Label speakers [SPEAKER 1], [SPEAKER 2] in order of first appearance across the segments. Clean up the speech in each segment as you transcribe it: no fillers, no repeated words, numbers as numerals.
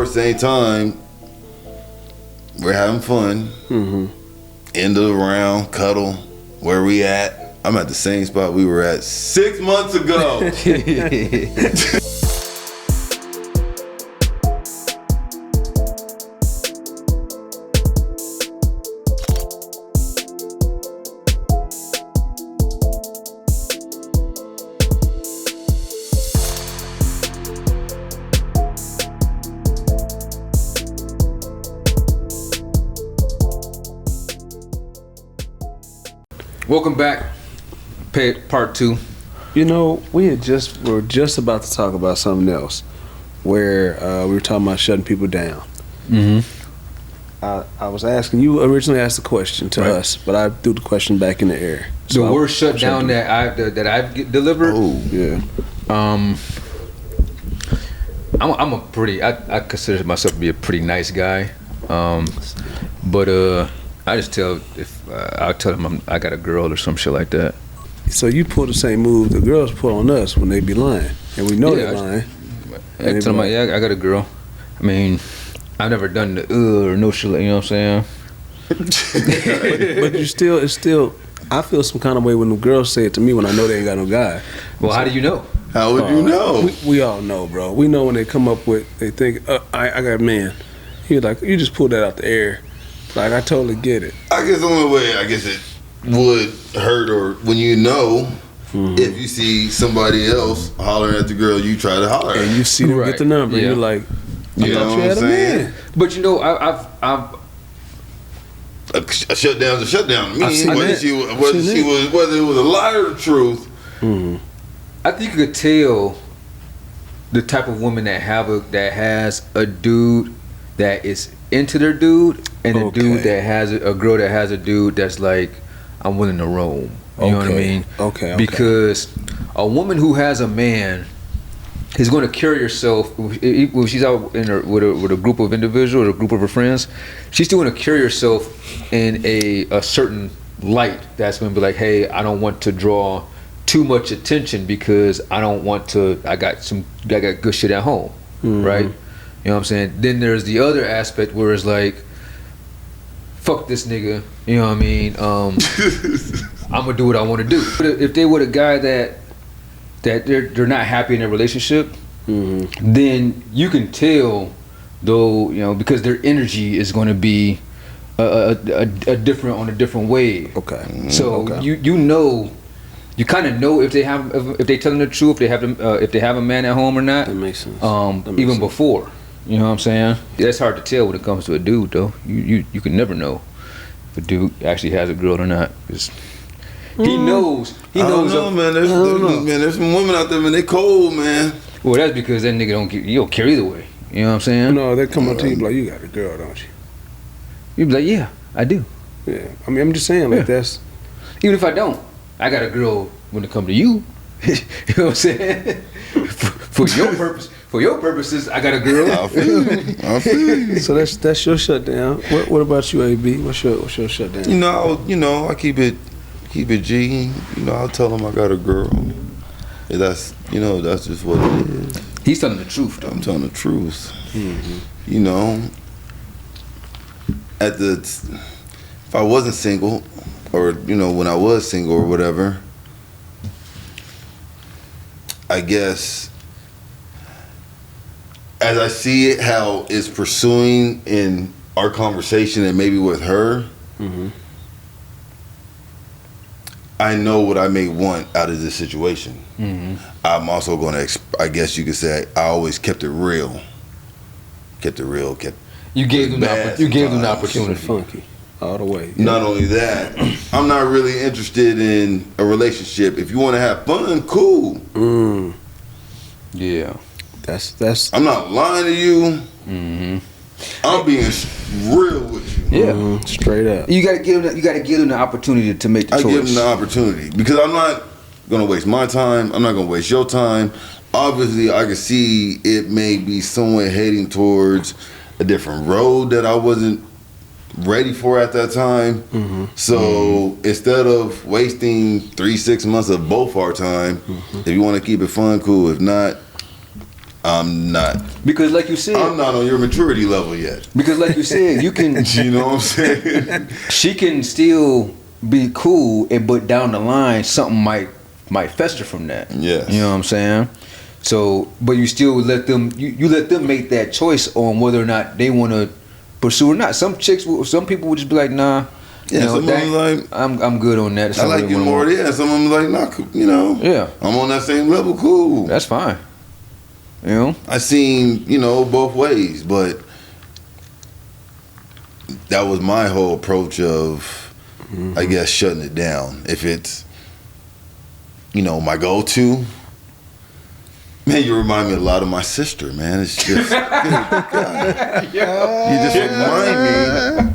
[SPEAKER 1] before, same time. We're having fun. End of the round, cuddle. Where we at? I'm at the same spot we were at 6 months ago.
[SPEAKER 2] Welcome back, part 2.
[SPEAKER 3] You know, we were just about to talk about something else, where we were talking about shutting people down. I was asking you originally asked the question to us, but I threw the question back in the air.
[SPEAKER 2] So the worst shutdown that I've delivered.
[SPEAKER 3] Oh yeah.
[SPEAKER 2] I'm a pretty. I consider myself to be a pretty nice guy, but I just I'll tell them I got a girl or some shit like that.
[SPEAKER 3] So you pull the same move the girls pull on us when they be lying, and we know they're lying.
[SPEAKER 2] I tell them I got a girl. I mean, I've never done the or no shit, you know what I'm saying?
[SPEAKER 3] but it's still. I feel some kind of way when the girls say it to me when I know they ain't got no guy.
[SPEAKER 2] Well, how do you know?
[SPEAKER 1] How would you know?
[SPEAKER 3] We all know, bro. We know when they come up with, they think, I got a man. He's like, you just pulled that out the air. Like, I totally get it.
[SPEAKER 1] I guess the only way it would hurt or when you know if you see somebody else hollering at the girl you try to holler at.
[SPEAKER 3] And you see them get the number and you're like, I thought you had a man.
[SPEAKER 2] But you know, I've
[SPEAKER 1] a shutdown's a shutdown. Whether it was a lie or the truth.
[SPEAKER 2] I think you could tell the type of woman that has a dude that is into their dude, and a dude that has a girl that has a dude that's like, I'm willing to roam. You know what I mean?
[SPEAKER 3] Okay.
[SPEAKER 2] Because a woman who has a man is going to carry herself. When she's out with a group of individuals or a group of her friends, she's still going to carry herself in a certain light. That's going to be like, hey, I don't want to draw too much attention because I don't want to. I got good shit at home, right? You know what I'm saying? Then there's the other aspect where it's like, fuck this nigga. You know what I mean? I'm gonna do what I want to do. But if they were a guy that they're not happy in their relationship, then you can tell, though, you know, because their energy is going to be a different wave. Okay. So you know. You kind of know if they telling the truth, if they have a man at home or not.
[SPEAKER 3] That makes sense.
[SPEAKER 2] Even before, you know what I'm saying? That's hard to tell when it comes to a dude, though. You can never know if a dude actually has a girl or not. He knows. He knows.
[SPEAKER 1] Man. There's some women out there, man. They cold, man.
[SPEAKER 2] Well, that's because that nigga don't care either way. You know what I'm saying?
[SPEAKER 3] No, they come up to you like, you got a girl, don't you?
[SPEAKER 2] You be like, yeah, I do.
[SPEAKER 3] Yeah. I mean, I'm just saying, like that's.
[SPEAKER 2] Even if I don't. I got a girl when it come to you. You know what I'm saying? For your purposes, I got a girl.
[SPEAKER 1] I feel you.
[SPEAKER 3] So that's your shutdown. What about you, AB? What's your shutdown?
[SPEAKER 1] I keep it G. You know, I'll tell them I got a girl. That's just what it is.
[SPEAKER 2] He's telling the truth, though.
[SPEAKER 1] I'm telling the truth. You know, if I wasn't single, or, you know, when I was single or whatever, I guess, as I see it, how it's pursuing in our conversation and maybe with her, I know what I may want out of this situation. I'm also going to, I guess you could say, I always kept it real.
[SPEAKER 2] You gave them the opportunity.
[SPEAKER 3] Funky. All the way.
[SPEAKER 1] Not only that, I'm not really interested in a relationship. If you want to have fun, cool.
[SPEAKER 2] Yeah.
[SPEAKER 3] That's.
[SPEAKER 1] I'm not lying to you. I'm being real with you.
[SPEAKER 2] Yeah.
[SPEAKER 3] Straight up.
[SPEAKER 2] You gotta give them the opportunity to make the choice.
[SPEAKER 1] I give them the opportunity because I'm not gonna waste my time. I'm not gonna waste your time. Obviously, I can see it may be somewhat heading towards a different road that I wasn't ready for at that time. So instead of wasting 3-6 months of both our time, if you want to keep it fun, cool. If not, I'm not.
[SPEAKER 2] Because like you said,
[SPEAKER 1] I'm not on your maturity level yet.
[SPEAKER 2] because like you said, you can.
[SPEAKER 1] You know what I'm saying?
[SPEAKER 2] She can still be cool, but down the line, something might fester from that.
[SPEAKER 1] Yes.
[SPEAKER 2] You know what I'm saying? So, but you still let them. You let them make that choice on whether or not they want to pursue or not. Some people would just be like, nah.
[SPEAKER 1] Yeah,
[SPEAKER 2] you know,
[SPEAKER 1] some of them like,
[SPEAKER 2] I'm good on that.
[SPEAKER 1] I like you more. Yeah, some of them like, nah, you know.
[SPEAKER 2] Yeah.
[SPEAKER 1] I'm on that same level. Cool.
[SPEAKER 2] That's fine. You know.
[SPEAKER 1] I seen, you know, both ways, but that was my whole approach of, I guess, shutting it down. If it's, you know, my go-to, man, you remind me a lot of my sister, man. It's just, God. You just remind me.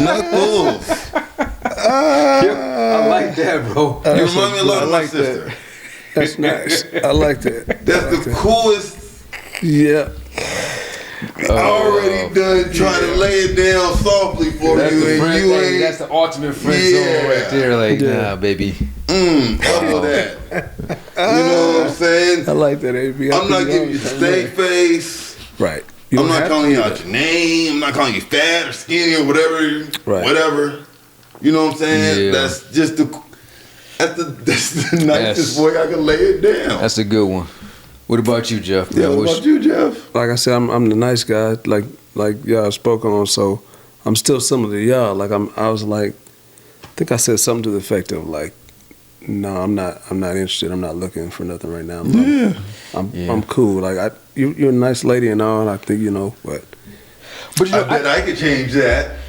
[SPEAKER 1] Knuckles.
[SPEAKER 2] I like that, bro.
[SPEAKER 1] You remind me a lot of my sister.
[SPEAKER 3] That's nice. I like that.
[SPEAKER 1] That's the coolest.
[SPEAKER 3] Yeah.
[SPEAKER 1] Already done trying to lay it down softly for
[SPEAKER 2] That's
[SPEAKER 1] you,
[SPEAKER 2] the
[SPEAKER 1] and
[SPEAKER 2] friend
[SPEAKER 1] you
[SPEAKER 2] thing.
[SPEAKER 1] ain't.
[SPEAKER 2] That's the ultimate friend zone right there. Like, nah, baby.
[SPEAKER 1] All of that. You know what I'm saying?
[SPEAKER 3] I like that, AB.
[SPEAKER 1] I'm not giving you the stank face.
[SPEAKER 3] Right.
[SPEAKER 1] I'm not calling you out your name. I'm not calling you fat or skinny or whatever.
[SPEAKER 3] Right.
[SPEAKER 1] Whatever. You know what I'm saying?
[SPEAKER 2] Yeah.
[SPEAKER 1] That's just that's the nicest way I can lay it down.
[SPEAKER 2] That's a good one. What about you, Jeff?
[SPEAKER 1] Yeah, what about you, Jeff?
[SPEAKER 3] Like I said, I'm the nice guy. Like y'all spoke on. So I'm still similar to y'all. Like I was like, I think I said something to the effect of like, no, I'm not interested. I'm not looking for nothing right now. I'm cool. Like you're a nice lady and all. And I think but
[SPEAKER 2] you know,
[SPEAKER 1] I bet I could change that.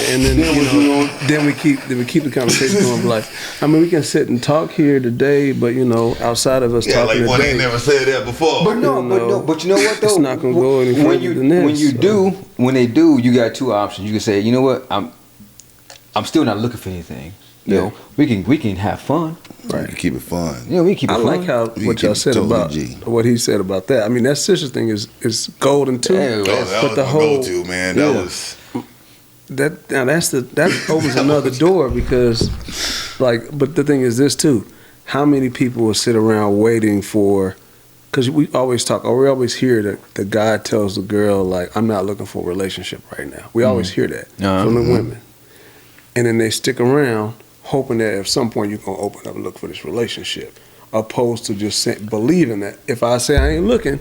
[SPEAKER 3] and then then we keep the conversation going. Like, I mean, we can sit and talk here today, but outside of us talking
[SPEAKER 1] like one
[SPEAKER 3] today,
[SPEAKER 1] ain't never said that before.
[SPEAKER 2] but you know what though?
[SPEAKER 3] it's not gonna go any further than this.
[SPEAKER 2] When they do, you got two options. You can say, you know what, I'm still not looking for anything. You know, we can have fun.
[SPEAKER 1] Right. You can keep it fun.
[SPEAKER 2] You know, we keep it
[SPEAKER 3] I
[SPEAKER 2] fun.
[SPEAKER 3] like how what y'all said
[SPEAKER 1] totally
[SPEAKER 3] about
[SPEAKER 1] G.
[SPEAKER 3] what he said about that. I mean, that sister thing is golden too.
[SPEAKER 2] Yeah,
[SPEAKER 1] That
[SPEAKER 3] but
[SPEAKER 1] was
[SPEAKER 3] the
[SPEAKER 1] my
[SPEAKER 3] whole
[SPEAKER 1] go-to, man. That was.
[SPEAKER 3] That opens another door because, but the thing is this too: how many people will sit around waiting for? Because we always hear that the guy tells the girl like, "I'm not looking for a relationship right now." We always hear that from the women, and then they stick around hoping that at some point you're gonna open up and look for this relationship, opposed to just believing that if I say I ain't looking,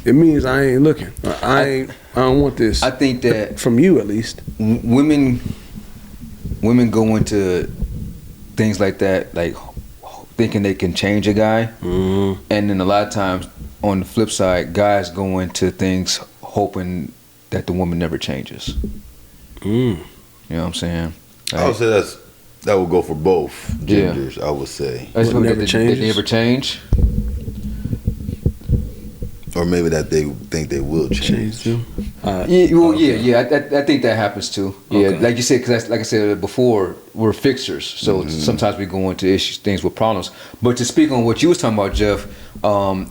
[SPEAKER 3] it means I ain't looking. I don't want this.
[SPEAKER 2] I think that
[SPEAKER 3] from you at least.
[SPEAKER 2] Women go into things like that, like thinking they can change a guy, and then a lot of times on the flip side, guys go into things hoping that the woman never changes. You know what I'm saying?
[SPEAKER 1] I would say that would go for both genders. I would say,
[SPEAKER 2] That's what
[SPEAKER 3] never
[SPEAKER 2] they
[SPEAKER 3] changes?
[SPEAKER 2] never change.
[SPEAKER 1] or maybe that they think they will change.
[SPEAKER 3] them.
[SPEAKER 2] I think that happens too. Yeah,
[SPEAKER 3] Okay.
[SPEAKER 2] like you said, because like I said before, we're fixers, so sometimes we go into issues, things with problems. But to speak on what you was talking about, Jeff,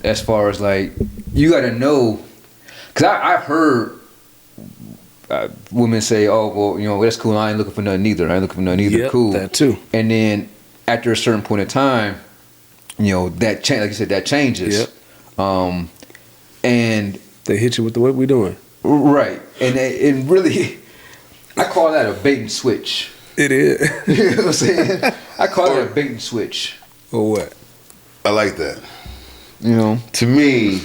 [SPEAKER 2] as far as like, you got to know, because I've heard women say, "Oh, well, that's cool. I ain't looking for nothing either. I ain't looking for nothing either."
[SPEAKER 3] Yep,
[SPEAKER 2] cool.
[SPEAKER 3] that too.
[SPEAKER 2] And then after a certain point in time, that change, like you said, that changes.
[SPEAKER 3] Yep.
[SPEAKER 2] And
[SPEAKER 3] They hit you with the what we doing.
[SPEAKER 2] right, and really, I call that a bait and switch.
[SPEAKER 3] It is.
[SPEAKER 2] You know what I'm saying? I call it a bait and switch.
[SPEAKER 3] Or what?
[SPEAKER 1] I like that. To me,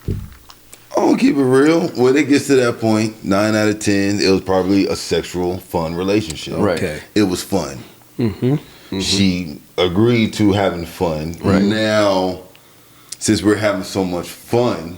[SPEAKER 1] I'm gonna keep it real. When it gets to that point, 9 out of 10, it was probably a sexual, fun relationship.
[SPEAKER 2] Right.
[SPEAKER 3] Okay.
[SPEAKER 1] It was fun. She agreed to having fun. Right now, since we're having so much fun,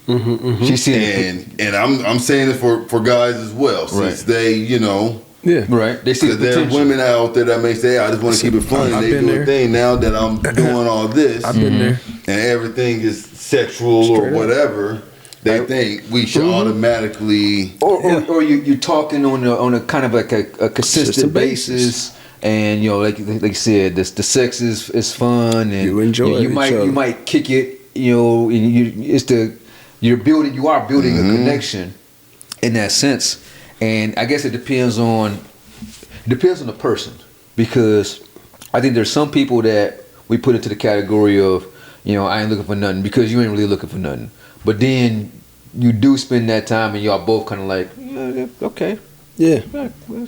[SPEAKER 2] She's seeing
[SPEAKER 1] and I'm saying it for guys as well, since they,
[SPEAKER 3] Yeah.
[SPEAKER 2] right. They see the
[SPEAKER 1] because there are
[SPEAKER 2] potential.
[SPEAKER 1] women out there that may say, I just want to keep it fun, and
[SPEAKER 3] I've
[SPEAKER 1] they
[SPEAKER 3] been
[SPEAKER 1] do
[SPEAKER 3] there.
[SPEAKER 1] a thing now that I'm doing all this,
[SPEAKER 3] I've been there.
[SPEAKER 1] and everything is sexual
[SPEAKER 3] Straight
[SPEAKER 1] or
[SPEAKER 3] up.
[SPEAKER 1] whatever. They think we should automatically.
[SPEAKER 2] Or you're talking on a kind of like a consistent basis. And like you said, the sex is fun, and
[SPEAKER 3] You enjoy
[SPEAKER 2] you
[SPEAKER 3] each
[SPEAKER 2] might
[SPEAKER 3] other.
[SPEAKER 2] you might kick it, and you are building a connection in that sense. And I guess it depends on the person, because I think there's some people that we put into the category of, you know, I ain't looking for nothing, because you ain't really looking for nothing. But then you do spend that time and y'all both kind of like, yeah, okay,
[SPEAKER 3] Yeah.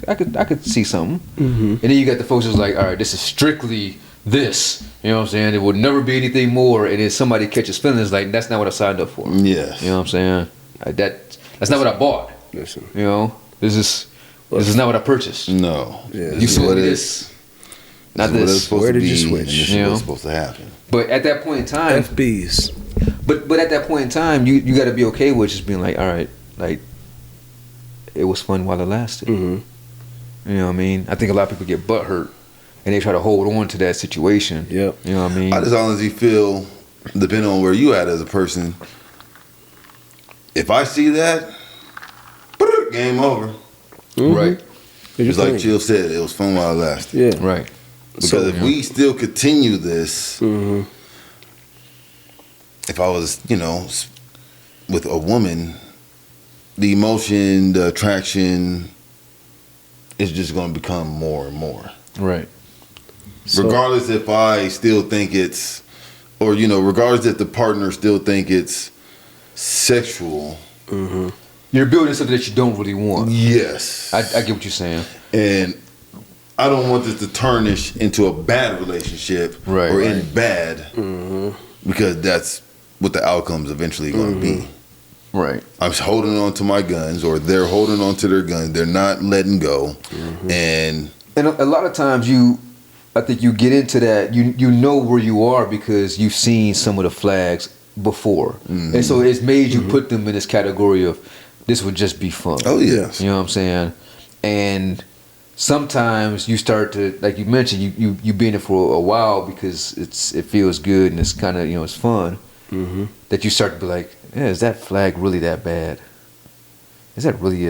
[SPEAKER 2] I could see something.
[SPEAKER 3] Mm-hmm.
[SPEAKER 2] And then you got the folks who's like, all right, this is strictly this. You know what I'm saying? It would never be anything more. And then somebody catches feelings like, that's not what I signed up for.
[SPEAKER 1] Yes.
[SPEAKER 2] You know what I'm saying? That's not what I bought.
[SPEAKER 3] Listen.
[SPEAKER 2] You know, this is not what I purchased.
[SPEAKER 1] No.
[SPEAKER 3] Yeah.
[SPEAKER 2] You sold me this, not
[SPEAKER 1] This is what it's
[SPEAKER 2] this.
[SPEAKER 1] supposed
[SPEAKER 3] Where
[SPEAKER 1] to
[SPEAKER 3] did you
[SPEAKER 1] be,
[SPEAKER 3] switch?
[SPEAKER 1] and This
[SPEAKER 2] You
[SPEAKER 1] is
[SPEAKER 2] know?
[SPEAKER 1] what's supposed to happen.
[SPEAKER 2] But at that point in time,
[SPEAKER 3] FBs.
[SPEAKER 2] but at that point in time, you got to be okay with just being like, all right, like, it was fun while it lasted.
[SPEAKER 3] Mm-hmm.
[SPEAKER 2] You know what I mean? I think a lot of people get butt hurt and they try to hold on to that situation.
[SPEAKER 3] Yep.
[SPEAKER 2] You know what I mean?
[SPEAKER 1] I just honestly feel, depending on where you at as a person, if I see that, game over.
[SPEAKER 3] Mm-hmm.
[SPEAKER 2] Right.
[SPEAKER 1] It's like Jill said, it was fun while it lasted.
[SPEAKER 3] Yeah.
[SPEAKER 2] Right.
[SPEAKER 1] Because
[SPEAKER 3] So,
[SPEAKER 1] if we still continue this,
[SPEAKER 3] Mm-hmm.
[SPEAKER 1] if I was, with a woman, the emotion, the attraction is just going to become more and more.
[SPEAKER 2] Right.
[SPEAKER 3] So-
[SPEAKER 1] Regardless if I still think it's, or, regardless if the partner still think it's sexual.
[SPEAKER 3] Mm-hmm.
[SPEAKER 2] You're building something that you don't really want.
[SPEAKER 1] Yes.
[SPEAKER 2] I get what you're saying.
[SPEAKER 1] And I don't want this to tarnish into a bad relationship
[SPEAKER 2] Right,
[SPEAKER 1] or
[SPEAKER 2] right.
[SPEAKER 1] end bad, because that's what the outcome's eventually going to be.
[SPEAKER 2] Right.
[SPEAKER 1] I'm holding on to my guns, or they're holding on to their guns. They're not letting go. And
[SPEAKER 2] And a lot of times I think you get into that, you know where you are because you've seen some of the flags before. And so it's made you put them in this category of, this would just be fun.
[SPEAKER 1] oh yes,
[SPEAKER 2] You know what I'm saying? And sometimes you start to, like you mentioned, you be in it for a while because it feels good and it's kind of, it's fun. That you start to be like, yeah, is that flag really that bad? Is that really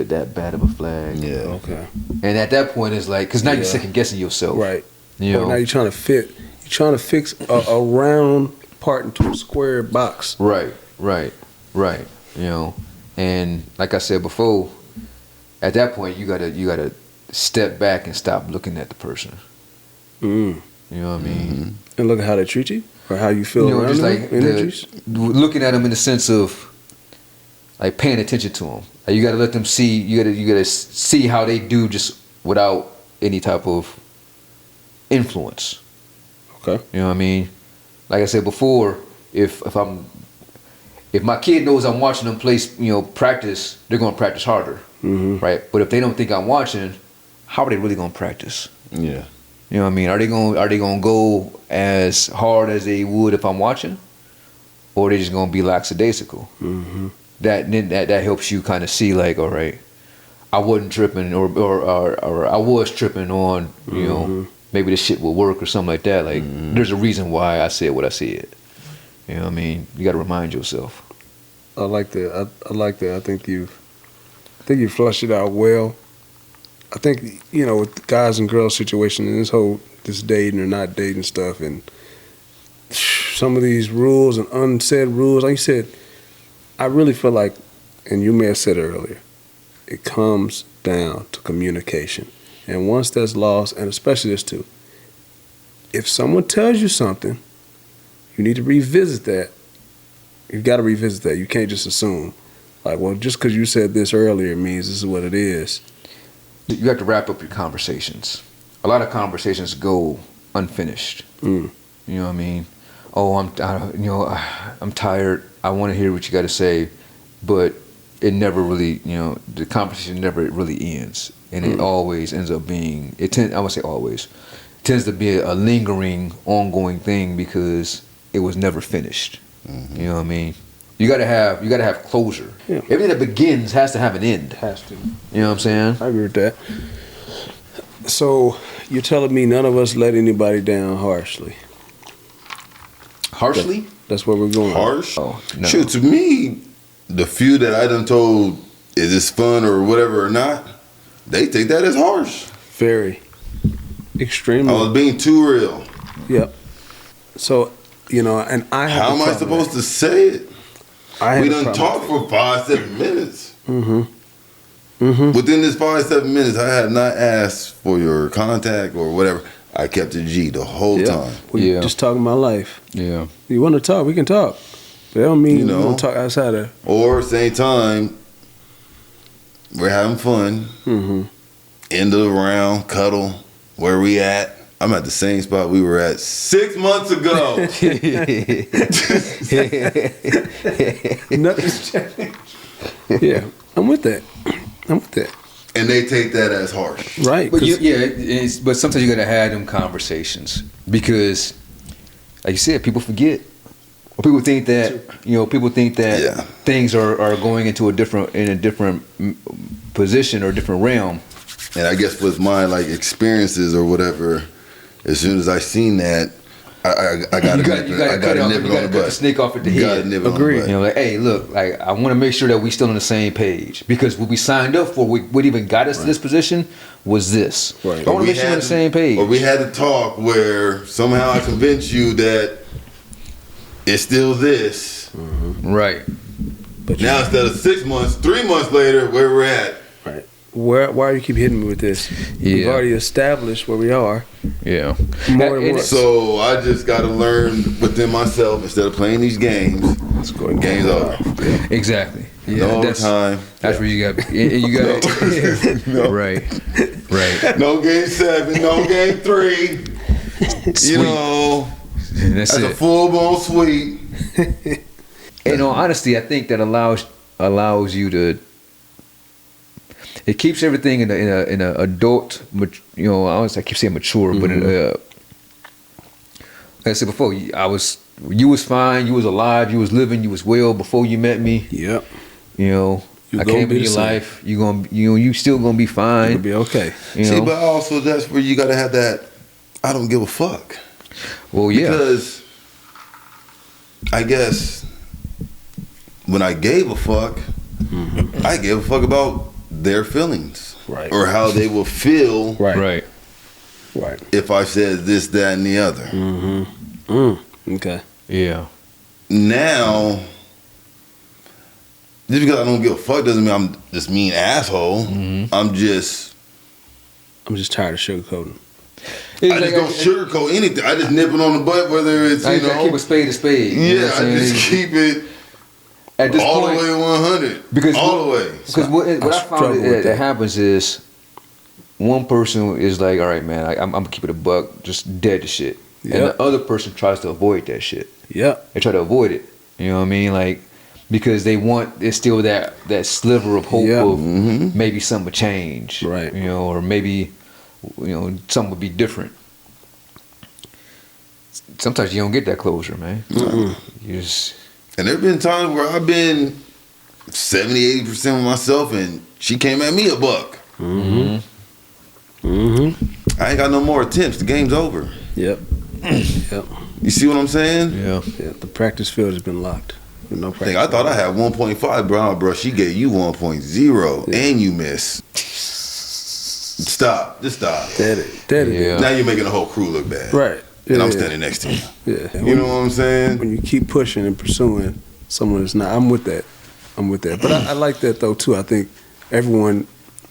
[SPEAKER 2] that bad of a flag?
[SPEAKER 1] yeah.
[SPEAKER 3] Okay.
[SPEAKER 2] And at that point, it's like, because now you're
[SPEAKER 3] Yeah.
[SPEAKER 2] second guessing yourself.
[SPEAKER 3] Right.
[SPEAKER 2] You
[SPEAKER 3] Well,
[SPEAKER 2] know?
[SPEAKER 3] now you're trying to fix a round part into a square box.
[SPEAKER 2] Right. And like I said before, at that point you gotta step back and stop looking at the person.
[SPEAKER 3] Mm.
[SPEAKER 2] You know what I mean?
[SPEAKER 3] And look at how they treat you, or how you feel around
[SPEAKER 2] just
[SPEAKER 3] them,
[SPEAKER 2] like
[SPEAKER 3] energies.
[SPEAKER 2] looking at them in the sense of like paying attention to them. Like you gotta let them see. You gotta see how they do just without any type of influence.
[SPEAKER 3] Okay.
[SPEAKER 2] You know what I mean? Like I said before, if my kid knows I'm watching them play, practice, they're gonna practice harder, right? But if they don't think I'm watching, how are they really gonna practice?
[SPEAKER 1] Yeah.
[SPEAKER 2] You know what I mean? Are they gonna go as hard as they would if I'm watching, or are they just gonna be lackadaisical? That helps you kind of see, like, all right, I wasn't tripping, or I was tripping on, maybe this shit will work or something like that. Like, there's a reason why I said what I said. You know what I mean? You got to remind yourself.
[SPEAKER 3] I like that. I like that. I think you flushed it out well. I think with the guys and girls situation and this dating or not dating stuff, and some of these rules and unsaid rules, like you said, I really feel like, and you may have said it earlier, it comes down to communication. And once that's lost, and especially this too, if someone tells you something, you need to revisit that. You've got to revisit that. You can't just assume, like, well, just because you said this earlier means this is what it is.
[SPEAKER 2] You have to wrap up your conversations. A lot of conversations go unfinished. You know what I mean? Oh, I'm tired. I want to hear what you got to say, but it never really, the conversation never really ends, and it always ends up being. I would say always tends to be a lingering, ongoing thing because it was never finished. You know what I mean? You gotta have closure.
[SPEAKER 3] Yeah.
[SPEAKER 2] Everything that begins has to have an end.
[SPEAKER 3] Has to.
[SPEAKER 2] You know what I'm saying?
[SPEAKER 3] I agree with that. So you're telling me none of us let anybody down harshly?
[SPEAKER 2] Harshly?
[SPEAKER 3] That's where we're going.
[SPEAKER 1] Harsh?
[SPEAKER 2] Oh, no.
[SPEAKER 1] Shoot, to me, the few that I done told, is this fun or whatever or not, they take that as harsh.
[SPEAKER 3] Very. Extremely.
[SPEAKER 1] I was being too real.
[SPEAKER 3] Yep. So, and I have
[SPEAKER 1] How
[SPEAKER 3] a
[SPEAKER 1] am I
[SPEAKER 3] problem
[SPEAKER 1] supposed
[SPEAKER 3] with
[SPEAKER 1] to say it?
[SPEAKER 3] that.
[SPEAKER 1] We done talked for 5-7 minutes.
[SPEAKER 3] Mm-hmm.
[SPEAKER 1] Within this 5-7 minutes, I had not asked for your contact or whatever. I kept it G the whole time.
[SPEAKER 3] We
[SPEAKER 2] Yeah.
[SPEAKER 3] just talking my life.
[SPEAKER 2] Yeah.
[SPEAKER 3] You want to talk, we can talk. But that don't mean
[SPEAKER 1] You know.
[SPEAKER 3] we don't talk outside of.
[SPEAKER 1] Or same time, we're having fun.
[SPEAKER 3] Mm-hmm.
[SPEAKER 1] End of the round, cuddle. Where we at? I'm at the same spot we were at 6 months ago.
[SPEAKER 3] Nothing's changed. Yeah, I'm with that.
[SPEAKER 1] And they take that as harsh.
[SPEAKER 3] Right.
[SPEAKER 2] But
[SPEAKER 3] 'cause-
[SPEAKER 2] but sometimes you gotta have them conversations because, like you said, people forget, or people think that
[SPEAKER 1] Yeah.
[SPEAKER 2] things are going into a different position or a different realm.
[SPEAKER 1] And I guess with my like experiences or whatever, as soon as I seen that, I got to nip it on the butt.
[SPEAKER 2] Snake off at the
[SPEAKER 1] You
[SPEAKER 2] head.
[SPEAKER 1] gotta nip it on the
[SPEAKER 3] Agreed.
[SPEAKER 1] butt.
[SPEAKER 2] You know, like, hey, look, like I want to make sure that we still on the same page because what we signed up for, what even got us to this position was this.
[SPEAKER 3] Right.
[SPEAKER 2] I want to make sure we're on the same page.
[SPEAKER 1] Or we had to talk where somehow I convinced you that it's still this.
[SPEAKER 2] Right.
[SPEAKER 3] But
[SPEAKER 1] Now instead of 6 months, 3 months later, where we're at.
[SPEAKER 3] right. Why you keep hitting me with this? We've
[SPEAKER 2] Yeah.
[SPEAKER 3] already established where we are.
[SPEAKER 2] Yeah.
[SPEAKER 3] More than
[SPEAKER 2] And
[SPEAKER 3] once.
[SPEAKER 1] So I just got to learn within myself instead of playing these games.
[SPEAKER 3] Let's go and
[SPEAKER 1] Game's over.
[SPEAKER 2] Exactly. Yeah.
[SPEAKER 1] No overtime.
[SPEAKER 2] That's where you got. You got.
[SPEAKER 1] No.
[SPEAKER 2] Right. Right.
[SPEAKER 1] No game 7. No game 3. You know,
[SPEAKER 2] And that's
[SPEAKER 1] that's a
[SPEAKER 2] it.
[SPEAKER 1] full blown sweep.
[SPEAKER 2] In all honesty, I think that allows you to. It keeps everything in a adult, I keep saying mature, but like I said before, you was fine, you was alive, you was living, you was well before you met me.
[SPEAKER 3] Yep.
[SPEAKER 2] You know,
[SPEAKER 3] You
[SPEAKER 2] I
[SPEAKER 3] gonna
[SPEAKER 2] came
[SPEAKER 3] be
[SPEAKER 2] in
[SPEAKER 3] the
[SPEAKER 2] your
[SPEAKER 3] same.
[SPEAKER 2] life. You still gonna be fine.
[SPEAKER 3] It'll be okay.
[SPEAKER 2] You
[SPEAKER 1] See,
[SPEAKER 2] know?
[SPEAKER 1] but also that's where you got to have that. I don't give a fuck.
[SPEAKER 2] Well, yeah.
[SPEAKER 1] Because I guess when I gave a fuck, I gave a fuck about their feelings.
[SPEAKER 3] Right.
[SPEAKER 1] Or how they will feel
[SPEAKER 3] Right.
[SPEAKER 1] if I said this, that, and the other.
[SPEAKER 3] Okay.
[SPEAKER 2] Yeah.
[SPEAKER 1] Now, just because I don't give a fuck doesn't mean I'm this mean asshole. I'm just
[SPEAKER 3] tired of sugarcoating.
[SPEAKER 1] I just don't sugarcoat anything. I just nip it on the butt, whether it's
[SPEAKER 2] I keep a spade a spade. You know
[SPEAKER 1] yeah,
[SPEAKER 2] what I'm
[SPEAKER 1] I
[SPEAKER 2] saying?
[SPEAKER 1] just keep it
[SPEAKER 2] At this
[SPEAKER 1] all
[SPEAKER 2] point,
[SPEAKER 1] the way to 100.
[SPEAKER 2] Because
[SPEAKER 1] all the way.
[SPEAKER 2] Because what I found
[SPEAKER 3] struggle with
[SPEAKER 2] that
[SPEAKER 3] that.
[SPEAKER 2] happens is one person is like, all right, man, I'm gonna keep it a buck, just dead to shit. And
[SPEAKER 3] Yep.
[SPEAKER 2] the other person tries to avoid that shit.
[SPEAKER 3] Yep.
[SPEAKER 2] They try to avoid it. You know what I mean? Like, because they want, it's still that sliver of hope
[SPEAKER 3] Yeah.
[SPEAKER 2] of maybe something would change.
[SPEAKER 3] Right.
[SPEAKER 2] You know, or maybe, something would be different. Sometimes you don't get that closure, man. You just,
[SPEAKER 1] And there have been times where I've been 70, 80% with myself, and she came at me a buck. I ain't got no more attempts. The game's over.
[SPEAKER 3] Yep. Yep.
[SPEAKER 1] You see what I'm saying?
[SPEAKER 2] yeah.
[SPEAKER 3] Yeah. The practice field has been locked. With no practice.
[SPEAKER 1] I thought I had 1.5, bro. She gave you 1.0, and you missed. Stop. Just stop.
[SPEAKER 3] Dead it.
[SPEAKER 2] Yeah.
[SPEAKER 1] Now you're making the whole crew look bad.
[SPEAKER 3] Right.
[SPEAKER 1] And I'm
[SPEAKER 3] Yeah.
[SPEAKER 1] standing next to you.
[SPEAKER 3] Yeah.
[SPEAKER 1] You know what I'm saying?
[SPEAKER 3] When you keep pushing and pursuing someone that's not, I'm with that. But I like that though too. I think everyone,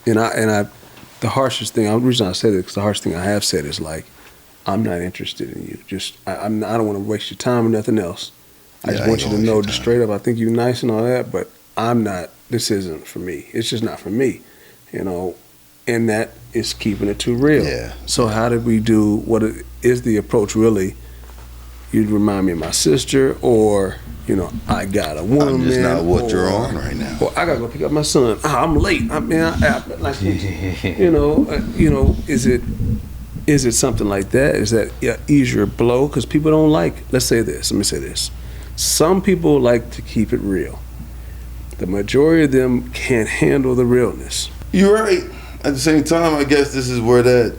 [SPEAKER 3] the harshest thing. The reason I say that because the harshest thing I have said is like, I'm not interested in you. Just I don't want to waste your time or nothing else. I
[SPEAKER 1] Yeah,
[SPEAKER 3] just
[SPEAKER 1] I
[SPEAKER 3] want
[SPEAKER 1] ain't
[SPEAKER 3] you to
[SPEAKER 1] gonna
[SPEAKER 3] know
[SPEAKER 1] waste your
[SPEAKER 3] just
[SPEAKER 1] time.
[SPEAKER 3] straight up. I think you're nice and all that, but I'm not. This isn't for me. It's just not for me. And that is keeping it too real.
[SPEAKER 1] Yeah.
[SPEAKER 3] So how did we do? Is the approach really? You'd remind me of my sister, or I got a woman.
[SPEAKER 1] I'm just not what you're
[SPEAKER 3] or-
[SPEAKER 1] on right now.
[SPEAKER 3] Or I gotta go pick up my son. I'm late. Is it something like that? Is that easier blow? Because people don't like. Let me say this. Some people like to keep it real. The majority of them can't handle the realness.
[SPEAKER 1] You're right. At the same time, I guess this is where that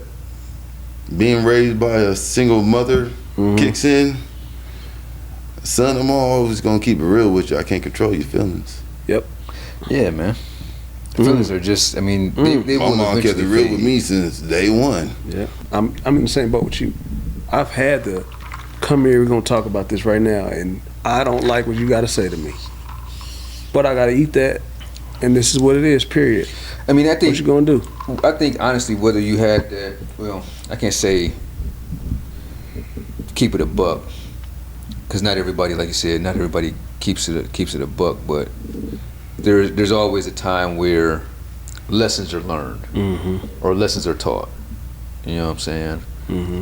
[SPEAKER 1] being raised by a single mother kicks in. Son, I'm always gonna keep it real with you. I can't control your feelings.
[SPEAKER 3] Yep.
[SPEAKER 2] Yeah, man. The feelings are just, they
[SPEAKER 1] My
[SPEAKER 2] will
[SPEAKER 1] mom kept it
[SPEAKER 2] eventually
[SPEAKER 1] real
[SPEAKER 2] fade.
[SPEAKER 1] with me since day one.
[SPEAKER 3] Yeah. I'm in the same boat with you. I've had to come here. We're gonna talk about this right now, and I don't like what you got to say to me, but I got to eat that, and this is what it is. Period.
[SPEAKER 2] I think
[SPEAKER 3] What you gonna do?
[SPEAKER 2] I think honestly, whether you had that, well, I can't say keep it a buck, because not everybody, like you said, not everybody keeps it a buck, but there's always a time where lessons are learned or lessons are taught. You know what I'm saying?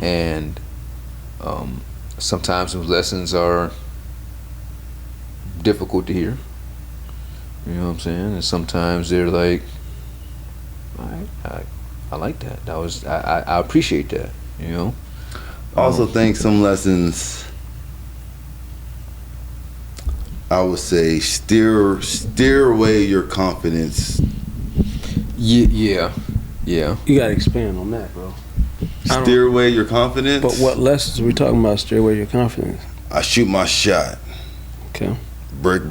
[SPEAKER 2] And sometimes those lessons are difficult to hear. You know what I'm saying? And sometimes they're like, I like that. That was I appreciate that. You know.
[SPEAKER 1] I also think some lessons, I would say, steer away your confidence.
[SPEAKER 2] Yeah.
[SPEAKER 3] You gotta expand on that, bro.
[SPEAKER 1] Steer away your confidence.
[SPEAKER 3] But what lessons are we talking about? Steer away your confidence.
[SPEAKER 1] I shoot my shot.
[SPEAKER 3] Okay.
[SPEAKER 1] Brick.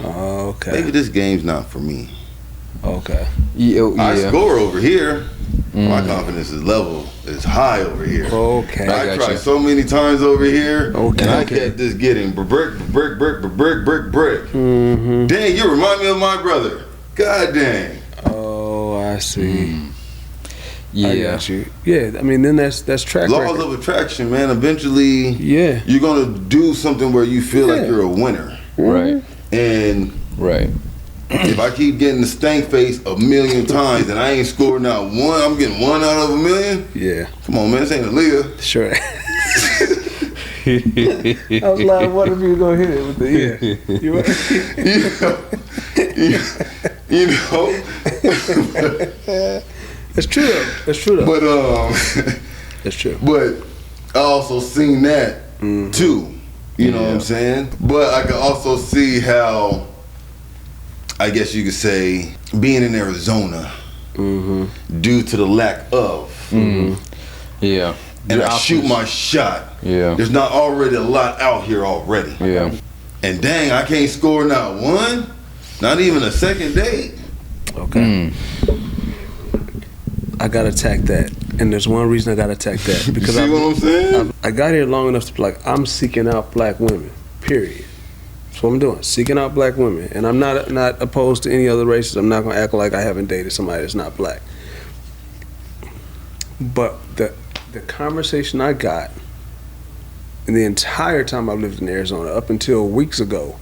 [SPEAKER 3] Oh, okay.
[SPEAKER 1] Maybe this game's not for me.
[SPEAKER 3] Okay.
[SPEAKER 2] Yeah.
[SPEAKER 1] I score over here. My confidence is high over here.
[SPEAKER 3] Okay.
[SPEAKER 1] I tried so many times over here,
[SPEAKER 3] Okay.
[SPEAKER 1] and I kept just getting brick. Dang, you remind me of my brother. God dang.
[SPEAKER 3] Oh, I see.
[SPEAKER 2] Yeah.
[SPEAKER 3] I got you. Yeah, I mean, then that's track
[SPEAKER 1] Laws
[SPEAKER 3] record.
[SPEAKER 1] of attraction, man. Eventually,
[SPEAKER 3] Yeah.
[SPEAKER 1] you're gonna do something where you feel like you're a winner.
[SPEAKER 2] Right.
[SPEAKER 1] And
[SPEAKER 2] Right.
[SPEAKER 1] if I keep getting the stank face a million times and I ain't scored not one, I'm getting one out of a million.
[SPEAKER 3] Yeah.
[SPEAKER 1] Come on, man. This ain't Aaliyah.
[SPEAKER 3] Sure. I was like, what if you go hit it with the You right?
[SPEAKER 1] you know.
[SPEAKER 3] That's true though.
[SPEAKER 1] But
[SPEAKER 3] That's true.
[SPEAKER 1] But I also seen that too. You know what I'm saying? But I can also see how, I guess you could say, being in Arizona due to the lack of.
[SPEAKER 2] Yeah.
[SPEAKER 1] And I shoot my shot.
[SPEAKER 2] Yeah.
[SPEAKER 1] There's not already a lot out here already.
[SPEAKER 2] Yeah.
[SPEAKER 1] And dang, I can't score not one, not even a second date.
[SPEAKER 3] Okay. I gotta attack that. And there's one reason I gotta attack that. Because
[SPEAKER 1] You see what I'm saying?
[SPEAKER 3] I got here long enough to be like, I'm seeking out black women. Period. That's what I'm doing. Seeking out black women. And I'm not opposed to any other races. I'm not gonna act like I haven't dated somebody that's not black. But the conversation I got in the entire time I've lived in Arizona, up until weeks ago,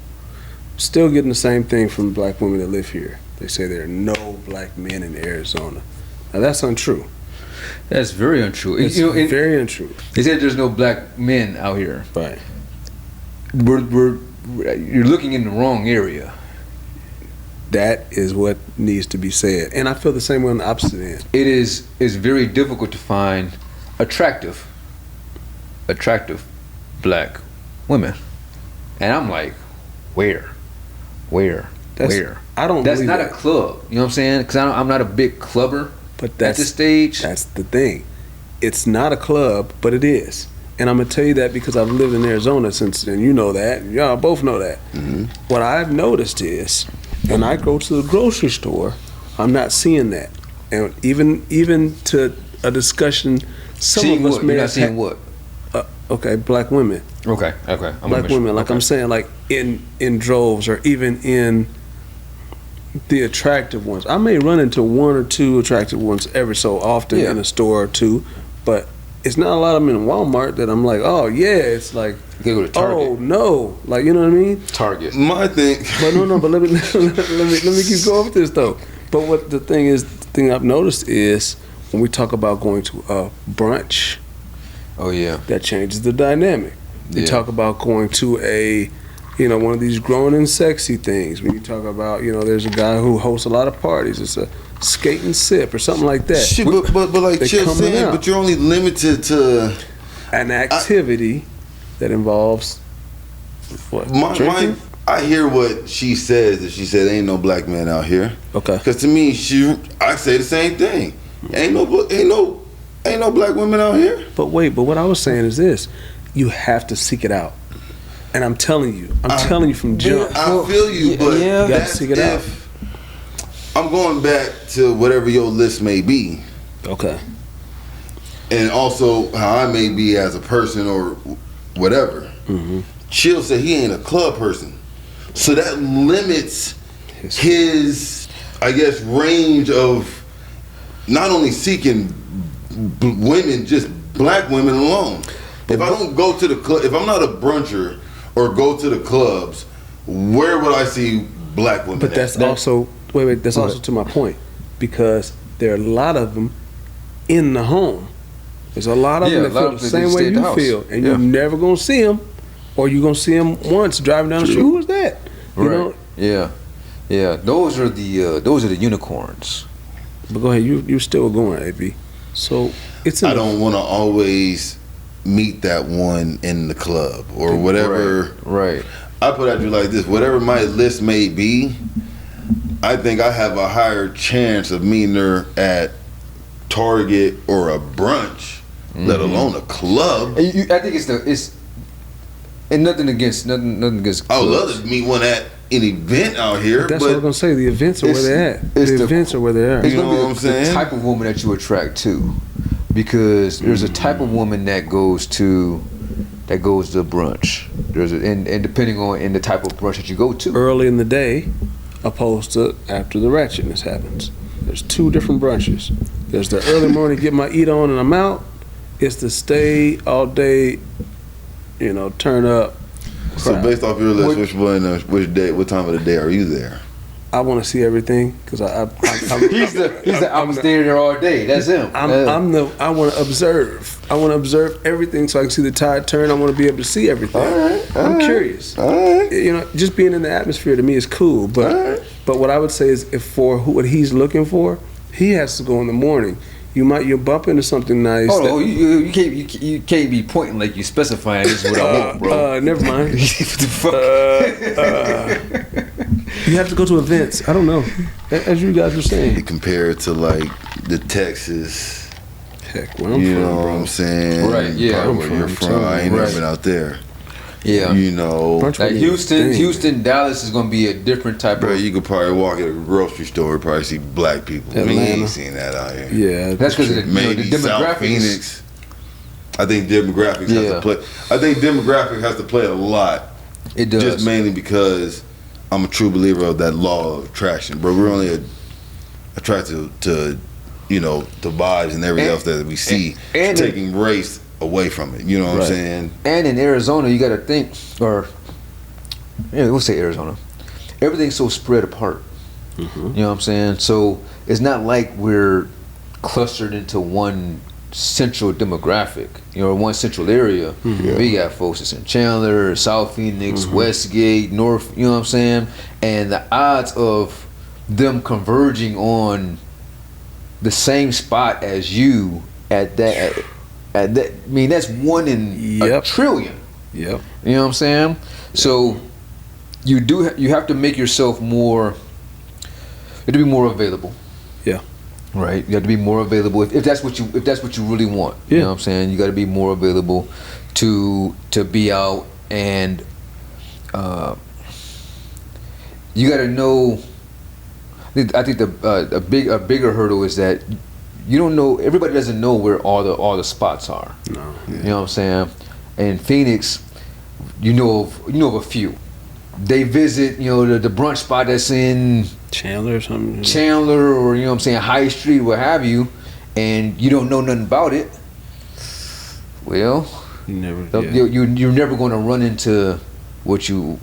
[SPEAKER 3] still getting the same thing from black women that live here. They say there are no black men in Arizona. Now that's untrue.
[SPEAKER 2] That's very untrue.
[SPEAKER 3] It's very untrue.
[SPEAKER 2] They said there's no black men out here.
[SPEAKER 3] Right.
[SPEAKER 2] You're looking in the wrong area.
[SPEAKER 3] That is what needs to be said. And I feel the same way on the opposite end.
[SPEAKER 2] It's very difficult to find attractive black women. And I'm like, where?
[SPEAKER 3] I don't
[SPEAKER 2] That's
[SPEAKER 3] believe
[SPEAKER 2] not
[SPEAKER 3] that.
[SPEAKER 2] a club. You know what I'm saying? Because I'm not a big clubber.
[SPEAKER 3] But
[SPEAKER 2] at
[SPEAKER 3] that's
[SPEAKER 2] this stage.
[SPEAKER 3] That's the thing. It's not a club, but it is. And I'm gonna tell you that because I've lived in Arizona since, and you know that, and y'all both know that. What I've noticed is, when I go to the grocery store, I'm not seeing that. And even to a discussion, some
[SPEAKER 2] Seeing
[SPEAKER 3] of us
[SPEAKER 2] what?
[SPEAKER 3] may
[SPEAKER 2] You're not
[SPEAKER 3] have
[SPEAKER 2] seeing what?
[SPEAKER 3] Okay, black women.
[SPEAKER 2] Okay.
[SPEAKER 3] Black women, like I'm saying, like in droves, or even in the attractive ones. I may run into one or two attractive ones every so often in a store or two, but it's not a lot of them in Walmart that I'm like, oh yeah, it's like,
[SPEAKER 2] You gotta go to Target.
[SPEAKER 3] oh no, like, you know what I mean?
[SPEAKER 2] Target.
[SPEAKER 1] My thing.
[SPEAKER 3] But let me keep going with this though. But what the thing I've noticed is when we talk about going to a brunch,
[SPEAKER 2] Oh yeah.
[SPEAKER 3] that changes the dynamic. We
[SPEAKER 2] Yeah.
[SPEAKER 3] talk about going to a, one of these grown and sexy things. When you talk about, there's a guy who hosts a lot of parties. It's a skate and sip or something like that.
[SPEAKER 1] Shit, but like
[SPEAKER 3] They
[SPEAKER 1] Chip
[SPEAKER 3] coming
[SPEAKER 1] saying,
[SPEAKER 3] out.
[SPEAKER 1] but you're only limited to
[SPEAKER 3] An activity that involves what? Drinking?
[SPEAKER 1] I hear what she says. That she said ain't no black man out here.
[SPEAKER 3] Okay.
[SPEAKER 1] Because to me, I say the same thing. Ain't no black women out here.
[SPEAKER 3] But what I was saying is this: you have to seek it out. And I'm telling you from jump.
[SPEAKER 1] I feel you, but
[SPEAKER 2] yeah.
[SPEAKER 3] You gotta seek it out.
[SPEAKER 1] I'm going back to whatever your list may be,
[SPEAKER 3] Okay.
[SPEAKER 1] and also how I may be as a person or whatever. Chill said he ain't a club person, so that limits his, I guess, range of not only seeking women, just black women alone. If I don't go to the club, if I'm not a bruncher or go to the clubs, where would I see black women?
[SPEAKER 3] But that's also wait. That's also to my point, because there are a lot of them in the home. There's a lot of them that feel the same way you feel, and you're never gonna see them, or you're gonna see them once driving down the street. Who is that? You know?
[SPEAKER 2] Yeah. Those are the unicorns.
[SPEAKER 3] But go ahead. You still going, AB? So it's.
[SPEAKER 1] I don't want to always meet that one in the club or whatever.
[SPEAKER 2] Right.
[SPEAKER 1] I put it to you like this: whatever my list may be, I think I have a higher chance of meeting her at Target or a brunch, let alone a club.
[SPEAKER 2] And I think it's and nothing against clubs.
[SPEAKER 1] I would love to meet one at an event out here.
[SPEAKER 3] That's what I was gonna say. The events are where they're at. The events are where they're at.
[SPEAKER 2] It's
[SPEAKER 1] You know
[SPEAKER 2] gonna be
[SPEAKER 1] what I'm saying?
[SPEAKER 2] the type of woman that you attract to, because there's a type of woman that goes to brunch. And depending on the type of brunch that you go to.
[SPEAKER 3] Early in the day, opposed to after the ratchetness happens. There's two different brunches. There's the early morning, get my eat on and I'm out. It's the stay all day, turn up.
[SPEAKER 1] So based off your list, which day, what time of the day are you there?
[SPEAKER 3] I want to see everything because I'm
[SPEAKER 2] I'm staying there all day. That's him.
[SPEAKER 3] I want to observe. I want to observe everything so I can see the tide turn. I want to be able to see everything. I'm curious.
[SPEAKER 1] All right.
[SPEAKER 3] Just being in the atmosphere to me is cool. But what I would say is, if for what he's looking for, he has to go in the morning. You'll bump into something nice.
[SPEAKER 2] Oh, you can't be pointing like you specifying this is what I want, bro.
[SPEAKER 3] Never mind.
[SPEAKER 2] What the fuck?
[SPEAKER 3] You have to go to events. I don't know. As you guys were saying.
[SPEAKER 1] Compared to like the Texas,
[SPEAKER 3] heck, where I'm
[SPEAKER 1] you
[SPEAKER 3] from,
[SPEAKER 1] know
[SPEAKER 3] bro.
[SPEAKER 1] what I'm saying?
[SPEAKER 2] Right, yeah.
[SPEAKER 1] Part where you're from. I ain't never been out there.
[SPEAKER 2] Yeah.
[SPEAKER 1] Like
[SPEAKER 2] Houston, Dallas is gonna be a different type
[SPEAKER 1] bro,
[SPEAKER 2] of.
[SPEAKER 1] you could probably walk at a grocery store and probably see black people.
[SPEAKER 3] Atlanta.
[SPEAKER 1] We ain't seen that out here.
[SPEAKER 3] Yeah,
[SPEAKER 2] that's because of
[SPEAKER 1] Maybe
[SPEAKER 2] the
[SPEAKER 1] South
[SPEAKER 2] demographics.
[SPEAKER 1] Phoenix. I think demographics has to play. I think demographics has to play a lot.
[SPEAKER 2] It does.
[SPEAKER 1] Just mainly because I'm a true believer of that law of attraction, bro. We're only attracted to vibes and everything else that we see,
[SPEAKER 2] and
[SPEAKER 1] taking race away from it. You know what I'm saying?
[SPEAKER 2] And in Arizona, you got to think, we'll say Arizona. Everything's so spread apart.
[SPEAKER 3] Mm-hmm.
[SPEAKER 2] You know what I'm saying? So it's not like we're clustered into one central demographic, one central area.
[SPEAKER 3] Mm-hmm.
[SPEAKER 2] We got folks that's in Chandler, South Phoenix, Westgate, North, you know what I'm saying? And the odds of them converging on the same spot as you at that, that's one in a trillion.
[SPEAKER 3] Yep.
[SPEAKER 2] You know what I'm saying? Yep. So you have to make yourself more. You have to be more available.
[SPEAKER 3] Yeah.
[SPEAKER 2] Right. You have to be more available if that's what you really want.
[SPEAKER 3] Yeah.
[SPEAKER 2] You know what I'm saying? You got to be more available to be out, and you got to know. I think a bigger hurdle is that you don't know. Everybody doesn't know where all the spots are.
[SPEAKER 3] No.
[SPEAKER 2] You know what I'm saying? In Phoenix, you know of a few. They visit, the brunch spot that's in
[SPEAKER 3] Chandler or something.
[SPEAKER 2] Chandler, or High Street, what have you, and you don't know nothing about it. Well, you're never going to run into you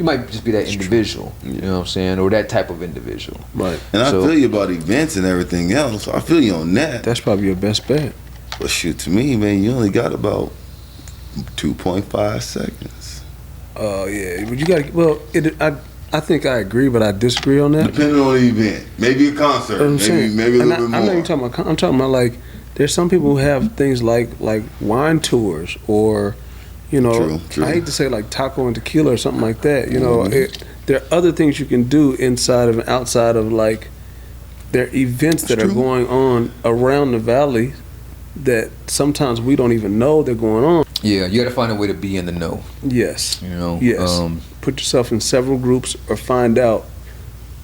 [SPEAKER 2] might just be that individual. You know what I'm saying, or that type of individual.
[SPEAKER 3] Right.
[SPEAKER 1] And I feel you about events and everything else. I feel you on that.
[SPEAKER 3] That's probably your best bet.
[SPEAKER 1] But shoot, to me, man, you only got about 2.5 seconds.
[SPEAKER 3] Oh yeah, but you got. Well, I think I agree, but I disagree on that.
[SPEAKER 1] Depending on the event, maybe a concert, maybe a little bit more.
[SPEAKER 3] I'm not even talking about. I'm talking about like there's some people who have things like wine tours or,
[SPEAKER 1] True.
[SPEAKER 3] I hate to say like taco and tequila or something like that. There are other things you can do inside of and outside of like there are events that are going on around the valley that sometimes we don't even know they're going on.
[SPEAKER 2] Yeah, you got to find a way to be in the know.
[SPEAKER 3] Yes.
[SPEAKER 2] Yes.
[SPEAKER 3] Put yourself in several groups or find out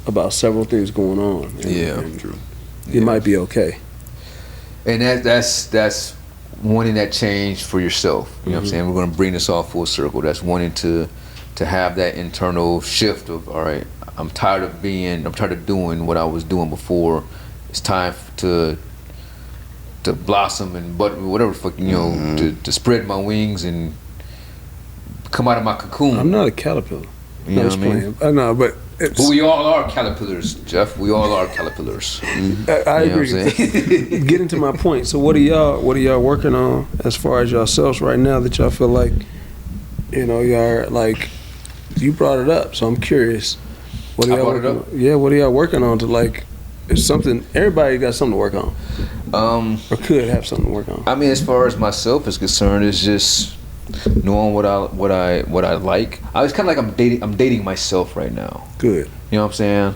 [SPEAKER 3] about several things going on. And
[SPEAKER 1] True.
[SPEAKER 3] You might be okay.
[SPEAKER 2] And that's wanting that change for yourself. You know what I'm saying? We're going to bring this all full circle. That's wanting to have that internal shift of, all right, I'm tired of doing what I was doing before. It's time to to blossom and whatever fucking to spread my wings and come out of my cocoon.
[SPEAKER 3] I'm not a caterpillar.
[SPEAKER 2] You know what I mean?
[SPEAKER 3] I know, but
[SPEAKER 2] we all are caterpillars, Jeff. We all are caterpillars.
[SPEAKER 3] I agree. Getting to my point. So what are y'all working on as far as yourselves right now that y'all feel like, y'all are like, you brought it up, so I'm curious. What are y'all working on? Yeah, what are y'all working on to like? It's something. Everybody got something to work on, or could have something to work on.
[SPEAKER 2] I mean, as far as myself is concerned, it's just knowing what I like. I was kind of like I'm dating myself right now.
[SPEAKER 3] Good.
[SPEAKER 2] You know what I'm saying?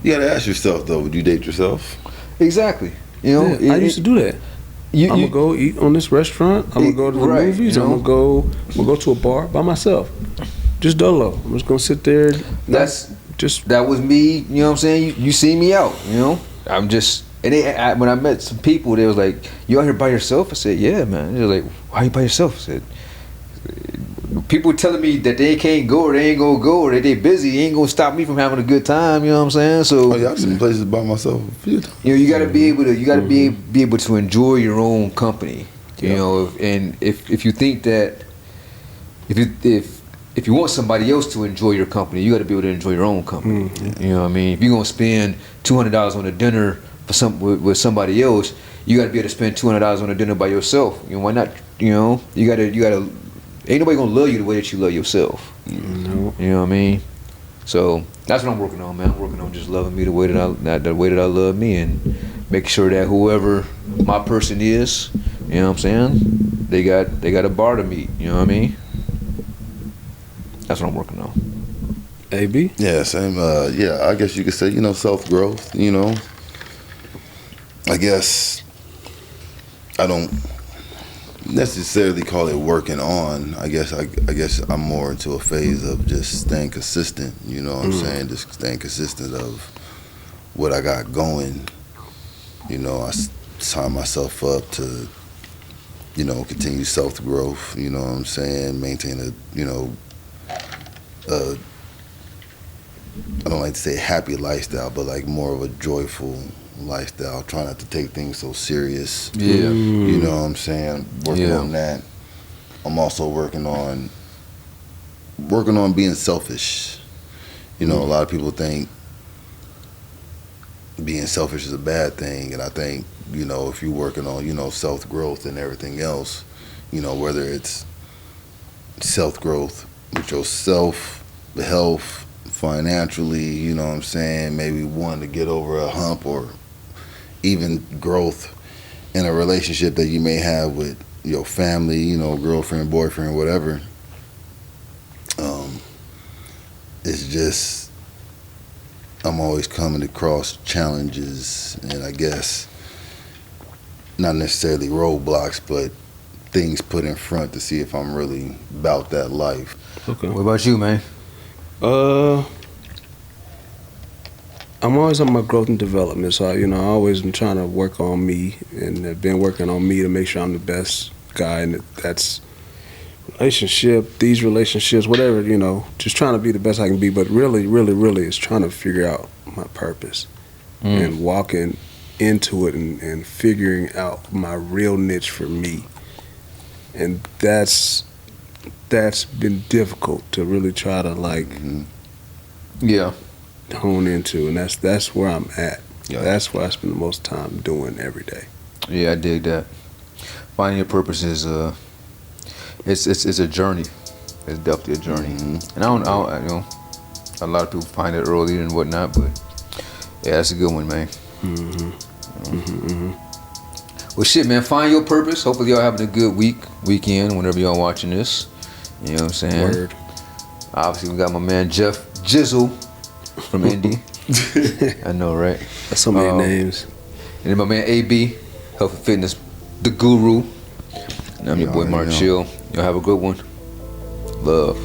[SPEAKER 1] You gotta ask yourself though. Would you date yourself?
[SPEAKER 2] Exactly. You know,
[SPEAKER 3] I used to do that. I'm gonna go eat on this restaurant. I'm gonna go to the movies. I'm gonna go to a bar by myself, just dolo. I'm just gonna sit there. That was me. You know what I'm saying? You see me out. You know, I'm just. And when I met some people, they was like, "You out here by yourself?" I said, "Yeah, man." They're like, "Why you by yourself?" I said, "People telling me that they can't go or they ain't gonna go or that they busy. They ain't gonna stop me from having a good time." You know what I'm saying? So,
[SPEAKER 1] I've seen places by myself a few times.
[SPEAKER 2] You know, you gotta be able to. You gotta be able to enjoy your own company. You know, and if you think that if you want somebody else to enjoy your company, you got to be able to enjoy your own company. You know what I mean? If you're gonna spend $200 on a dinner with somebody else, you got to be able to spend $200 on a dinner by yourself. You know, why not? You know, you gotta. Ain't nobody gonna love you the way that you love yourself. You know what I mean? So that's what I'm working on, man. I'm working on just loving me the way that I love me, and making sure that whoever my person is, you know what I'm saying, they got a bar to meet. You know what I mean? That's what I'm working on.
[SPEAKER 3] AB?
[SPEAKER 1] Yeah, same. I guess you could say, self-growth, I guess I don't necessarily call it working on. I guess I'm more into a phase of just staying consistent, you know what I'm saying? Just staying consistent of what I got going. I sign myself up to, continue self-growth, you know what I'm saying? Maintain a, I don't like to say happy lifestyle, but like more of a joyful lifestyle. Try not to take things so serious.
[SPEAKER 2] Yeah.
[SPEAKER 1] You know what I'm saying? Working on that. I'm also working on being selfish. A lot of people think being selfish is a bad thing, and I think, if you're working on, self-growth and everything else, whether it's self-growth with yourself, health, financially, you know what I'm saying, maybe wanting to get over a hump, or even growth in a relationship that you may have with your family, girlfriend, boyfriend, whatever. It's just, I'm always coming across challenges, and I guess not necessarily roadblocks, but things put in front to see if I'm really about that life.
[SPEAKER 3] Okay.
[SPEAKER 2] What about you, man?
[SPEAKER 3] I'm always on my growth and development, so I always am trying to work on me, and have been working on me to make sure I'm the best guy, and that's these relationships, whatever, just trying to be the best I can be. But really, really, really, is trying to figure out my purpose and walking into it and figuring out my real niche for me, and that's been difficult to really try to hone into, and that's where I'm at.
[SPEAKER 1] Yeah.
[SPEAKER 3] That's what I spend the most time doing every day.
[SPEAKER 2] Yeah, I dig that. Finding your purpose is it's a journey. It's definitely a journey. And I don't a lot of people find it early and whatnot, but yeah, that's a good one, man. Well, shit, man, find your purpose. Hopefully y'all having a good weekend, whenever y'all watching this. You know what I'm saying?
[SPEAKER 3] Word.
[SPEAKER 2] Obviously, we got my man Jeff Jizzle from Indy. I know, right?
[SPEAKER 3] That's so many names.
[SPEAKER 2] And then my man AB, Health and Fitness, the Guru. And I'm your boy Mark Chill. Y'all have a good one. Love.